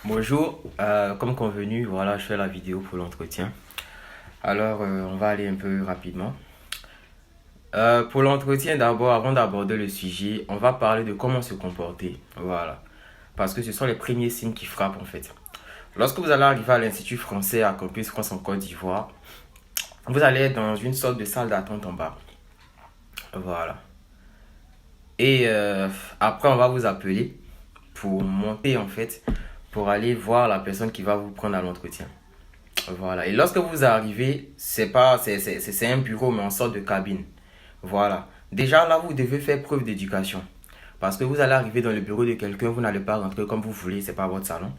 Bonjour, comme convenu, voilà, je fais la vidéo pour l'entretien. Alors, on va aller un peu rapidement. Pour l'entretien, d'abord, avant d'aborder le sujet, on va parler de comment se comporter. Voilà. Parce que ce sont les premiers signes qui frappent en fait. Lorsque vous allez arriver à l'Institut français à Campus France en Côte d'Ivoire, vous allez être dans une sorte de salle d'attente en bas. Voilà. Et après, on va vous appeler pour monter en fait, pour aller voir la personne qui va vous prendre à l'entretien. Voilà. Et lorsque vous arrivez, c'est un bureau, mais en sorte de cabine. Voilà. Déjà, là, vous devez faire preuve d'éducation. Parce que vous allez arriver dans le bureau de quelqu'un, vous n'allez pas rentrer comme vous voulez, c'est pas votre salon.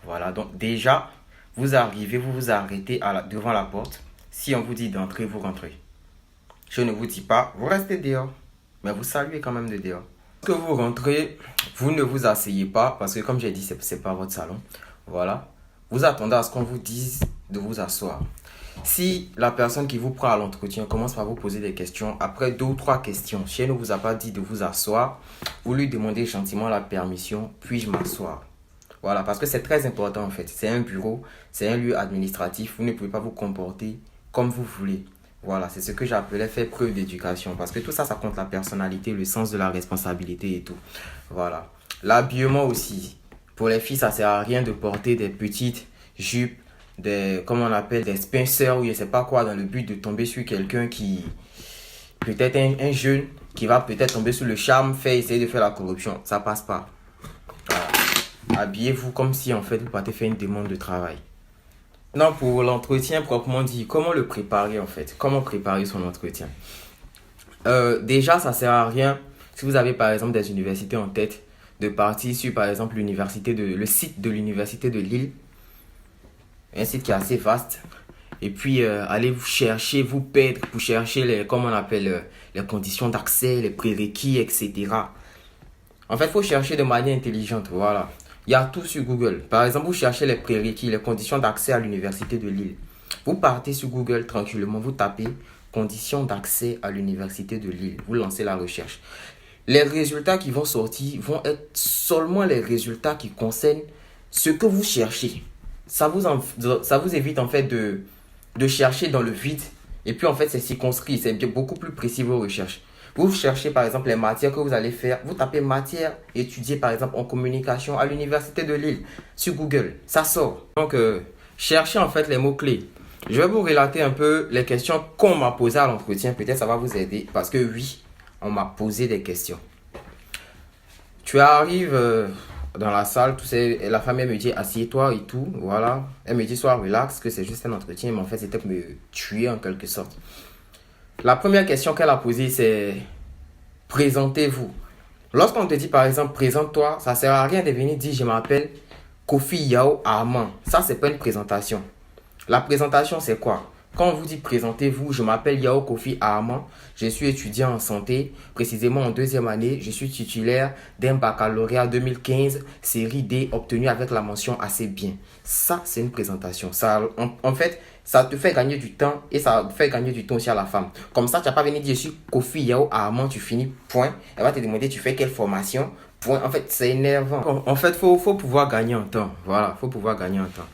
Voilà. Donc, déjà, vous arrivez, vous vous arrêtez devant la porte. Si on vous dit d'entrer, vous rentrez. Je ne vous dis pas, vous restez dehors. Mais vous saluez quand même de dehors. Lorsque vous rentrez, vous ne vous asseyez pas, parce que comme j'ai dit, c'est pas votre salon. Voilà. Vous attendez à ce qu'on vous dise de vous asseoir. Si la personne qui vous prend à l'entretien commence par vous poser des questions, après 2 ou 3 questions, si elle ne vous a pas dit de vous asseoir, vous lui demandez gentiment la permission, puis-je m'asseoir? Voilà, parce que c'est très important en fait. C'est un bureau, c'est un lieu administratif, vous ne pouvez pas vous comporter comme vous voulez. Voilà, c'est ce que j'appelais faire preuve d'éducation, parce que tout ça, ça compte la personnalité, le sens de la responsabilité et tout. Voilà. L'habillement aussi. Pour les filles, ça sert à rien de porter des petites jupes, comment on appelle, des Spencer ou je sais pas quoi, dans le but de tomber sur quelqu'un qui, peut-être un jeune, qui va peut-être tomber sous le charme, essayer de faire la corruption. Ça passe pas. Voilà. Habillez-vous comme si en fait vous partez faire une demande de travail. Non, pour l'entretien proprement dit, comment le préparer en fait? Comment préparer son entretien? Déjà, ça sert à rien, si vous avez par exemple des universités en tête, de partir sur par exemple le site de l'université de Lille, un site qui est assez vaste, et puis allez vous chercher, vous perdre pour chercher comment on appelle, les conditions d'accès, les prérequis, etc. En fait, il faut chercher de manière intelligente, voilà. Il y a tout sur Google. Par exemple, vous cherchez les prérequis, les conditions d'accès à l'université de Lille. Vous partez sur Google tranquillement, vous tapez conditions d'accès à l'université de Lille. Vous lancez la recherche. Les résultats qui vont sortir vont être seulement les résultats qui concernent ce que vous cherchez. Ça vous évite en fait de chercher dans le vide. Et puis en fait, c'est circonscrit, c'est beaucoup plus précis vos recherches. Vous cherchez par exemple les matières que vous allez faire. Vous tapez matière étudiée par exemple en communication à l'université de Lille sur Google. Ça sort. Donc, cherchez en fait les mots-clés. Je vais vous relater un peu les questions qu'on m'a posées à l'entretien. Peut-être ça va vous aider parce que oui, on m'a posé des questions. Tu arrives dans la salle, tout ça, la femme elle me dit assieds-toi et tout. Voilà. Elle me dit sois relax, que c'est juste un entretien. Mais en fait, c'était pour me tuer en quelque sorte. La première question qu'elle a posée, c'est présentez-vous. Lorsqu'on te dit par exemple présente-toi, ça ne sert à rien de venir dire je m'appelle Kofi Yao Armand. Ça, c'est pas une présentation. La présentation, c'est quoi? Quand on vous dit présentez-vous, je m'appelle Yao Kofi Armand, je suis étudiant en santé, précisément en 2e année, je suis titulaire d'un baccalauréat 2015, série D, obtenu avec la mention assez bien. Ça, c'est une présentation. Ça, en fait, ça te fait gagner du temps et ça fait gagner du temps aussi à la femme. Comme ça, tu n'as pas venu dire je suis Kofi Yao Armand, tu finis, point. Elle va te demander tu fais quelle formation, point. En fait, c'est énervant. En fait, faut pouvoir gagner en temps. Voilà, faut pouvoir gagner en temps.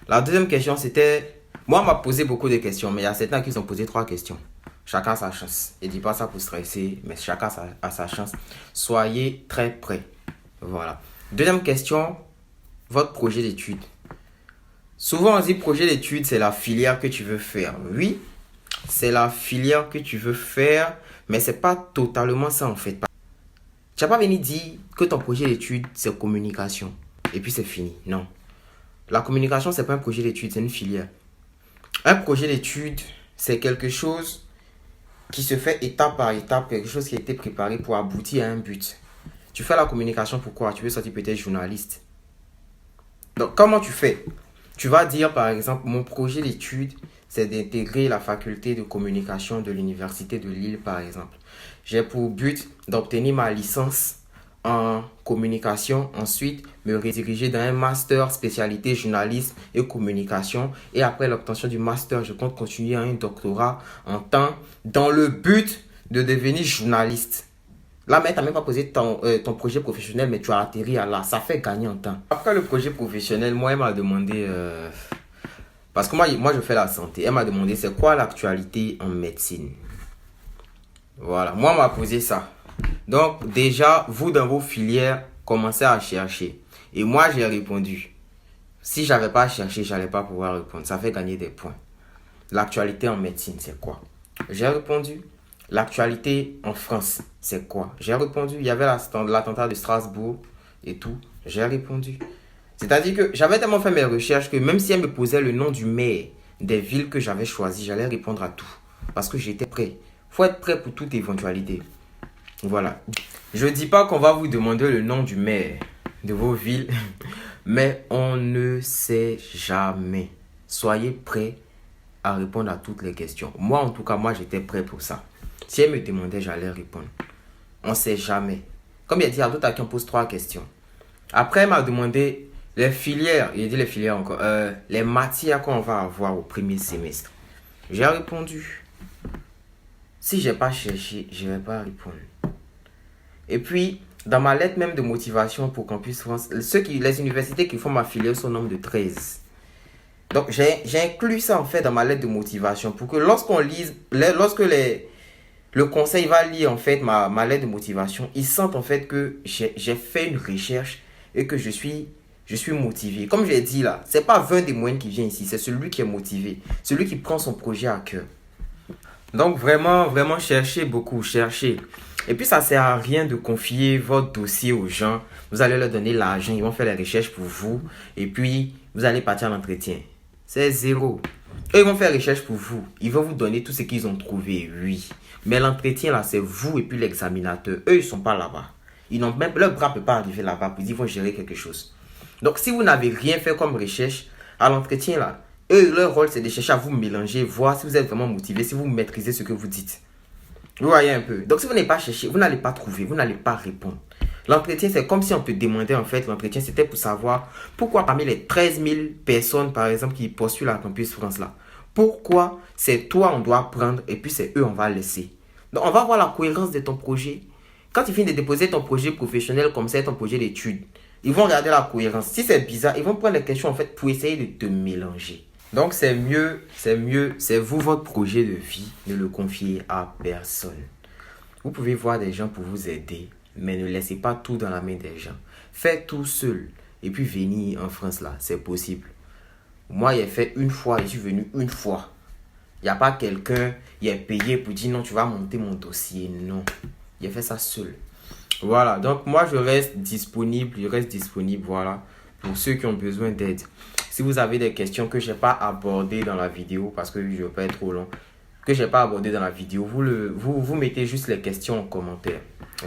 La deuxième question, c'était... Moi, on m'a posé beaucoup de questions, mais il y a certains qui ont posé 3 questions. Chacun a sa chance. Et dis pas ça pour stresser, mais chacun a sa chance. Soyez très prêts. Voilà. Deuxième question, votre projet d'études. Souvent, on dit projet d'études, c'est la filière que tu veux faire. Oui, c'est la filière que tu veux faire, mais c'est pas totalement ça en fait. Tu n'as pas venu dire que ton projet d'études, c'est communication. Et puis c'est fini. Non. La communication, c'est pas un projet d'études, c'est une filière. Un projet d'études, c'est quelque chose qui se fait étape par étape, quelque chose qui a été préparé pour aboutir à un but. Tu fais la communication, pourquoi? Tu veux sortir peut-être journaliste. Donc, comment tu fais? Tu vas dire, par exemple, mon projet d'études, c'est d'intégrer la faculté de communication de l'université de Lille, par exemple. J'ai pour but d'obtenir ma licence en communication, ensuite me rediriger dans un master spécialité journalisme et communication, et après l'obtention du master, je compte continuer un doctorat en temps dans le but de devenir journaliste. Là, mais tu n'as même pas posé ton projet professionnel, mais tu as atterri à là. Ça fait gagner en temps. Après le projet professionnel, moi, elle m'a demandé... parce que moi, je fais la santé. Elle m'a demandé, c'est quoi l'actualité en médecine? Voilà. Moi, on m'a posé ça. Donc, déjà, vous, dans vos filières, commencez à chercher. Et moi, j'ai répondu. Si je n'avais pas cherché, je n'allais pas pouvoir répondre. Ça fait gagner des points. L'actualité en médecine, c'est quoi? J'ai répondu. L'actualité en France, c'est quoi? J'ai répondu. Il y avait l'attentat de Strasbourg et tout. J'ai répondu. C'est-à-dire que j'avais tellement fait mes recherches que même si elle me posait le nom du maire des villes que j'avais choisies, j'allais répondre à tout. Parce que j'étais prêt. Il faut être prêt pour toute éventualité. Voilà. Je ne dis pas qu'on va vous demander le nom du maire de vos villes, mais on ne sait jamais. Soyez prêts à répondre à toutes les questions. Moi, en tout cas, moi, j'étais prêt pour ça. Si elle me demandait, j'allais répondre. On ne sait jamais. Comme il a dit, à tout à qui on pose 3 questions. Après, elle m'a demandé les filières. Il a dit les filières encore. Les matières qu'on va avoir au premier semestre. J'ai répondu. Si je n'ai pas cherché, je ne vais pas répondre. Et puis, dans ma lettre même de motivation pour Campus France, les universités qui font ma filière sont au nombre de 13. Donc, j'ai inclus ça en fait dans ma lettre de motivation pour que lorsqu'on lise, lorsque le conseil va lire en fait ma lettre de motivation, ils sentent en fait que j'ai fait une recherche et que je suis motivé. Comme je l'ai dit là, c'est pas 20 des moyennes qui vient ici, c'est celui qui est motivé, celui qui prend son projet à cœur. Donc vraiment, vraiment cherchez beaucoup, cherchez. Et puis ça sert à rien de confier votre dossier aux gens. Vous allez leur donner l'argent, ils vont faire les recherches pour vous. Et puis vous allez partir à l'entretien. C'est zéro. Eux, ils vont faire recherche pour vous. Ils vont vous donner tout ce qu'ils ont trouvé, oui. Mais l'entretien là, c'est vous et puis l'examinateur. Eux, ils ne sont pas là-bas. Leur bras ne peut pas arriver là-bas, puis ils vont gérer quelque chose. Donc si vous n'avez rien fait comme recherche, à l'entretien là, eux, leur rôle, c'est de chercher à vous mélanger, voir si vous êtes vraiment motivé, si vous maîtrisez ce que vous dites. Vous voyez un peu. Donc, si vous n'avez pas cherché, vous n'allez pas trouver, vous n'allez pas répondre. L'entretien, c'est comme si on te demandait, en fait, l'entretien, c'était pour savoir pourquoi parmi les 13 000 personnes, par exemple, qui poursuivent la Campus France là, pourquoi c'est toi, on doit prendre, et puis c'est eux, on va laisser. Donc, on va voir la cohérence de ton projet. Quand tu finis de déposer ton projet professionnel, comme ça, ton projet d'études, ils vont regarder la cohérence. Si c'est bizarre, ils vont prendre les questions, en fait, pour essayer de te mélanger. Donc, c'est vous, votre projet de vie, ne le confiez à personne. Vous pouvez voir des gens pour vous aider, mais ne laissez pas tout dans la main des gens. Faites tout seul. Et puis, venir en France, là, c'est possible. Moi, j'ai fait une fois, je suis venu une fois. Il n'y a pas quelqu'un qui est payé pour dire non, tu vas monter mon dossier. Non. J'ai fait ça seul. Voilà. Donc, moi, je reste disponible, voilà, pour ceux qui ont besoin d'aide. Si vous avez des questions que je n'ai pas abordées dans la vidéo, parce que je ne veux pas être trop long, que je n'ai pas abordées dans la vidéo, vous mettez juste les questions en commentaire.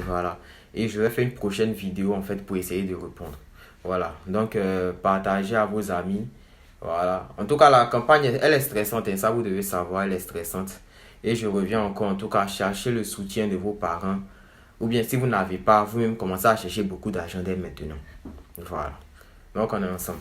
Voilà. Et je vais faire une prochaine vidéo, en fait, pour essayer de répondre. Voilà. Donc, partagez à vos amis. Voilà. En tout cas, la campagne, elle est stressante. Et ça, vous devez savoir, elle est stressante. Et je reviens encore, en tout cas, chercher le soutien de vos parents. Ou bien, si vous n'avez pas, vous-même commencez à chercher beaucoup d'argent dès maintenant. Voilà. Donc, on est ensemble.